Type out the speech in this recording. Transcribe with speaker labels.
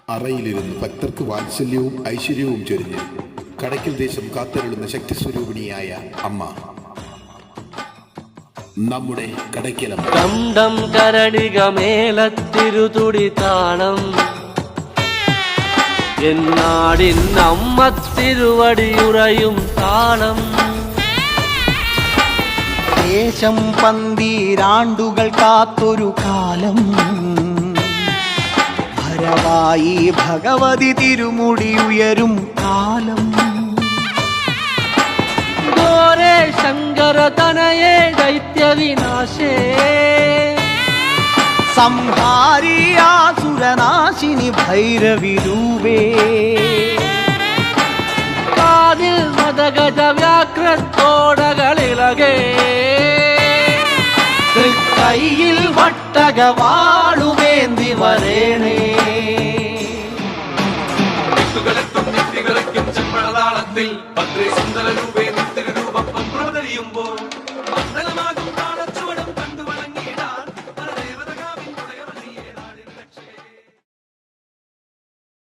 Speaker 1: അറയിലിരുന്ന് ഭക്തർക്ക് വാത്സല്യവും ഐശ്വര്യവും ചൊരിഞ്ഞ് കടയ്ക്കൽ ദേശം കാത്തരുളുന്ന ശക്തിസ്വരൂപിണിയായ അമ്മ നമ്മുടെ കടയ്ക്കലമ്മ.
Speaker 2: കണ്ടം കരടിക മേളത്തിരുതുടി താളം എന്നാടിൻ അമ്മ തിരുവടിയുറയും താളം.
Speaker 3: ദേശം പന്തീരാണ്ടുകൾ കാത്തൊരു കാലം ഭരവായി ഭഗവതി തിരുമുടി ഉയരും കാലം.
Speaker 2: ഗോരേ ശങ്കര തനയേ ദൈത്യവിനാശേ
Speaker 3: സംഹാരിയാസുരനാശിനി ഭൈരവിരൂപേ.
Speaker 2: കാതിൽ മദഗജ വ്യാഘ്രത്തോടകളിളകേ
Speaker 3: കൈയിൽ വട്ടകവാളുവേന്തി വരേണേ.
Speaker 4: ചെമ്പളതാളത്തിൽ ഭദ്രേ സുന്ദര രൂപേ നിത്യരൂപം പ്രവതരിയുമ്പോൾ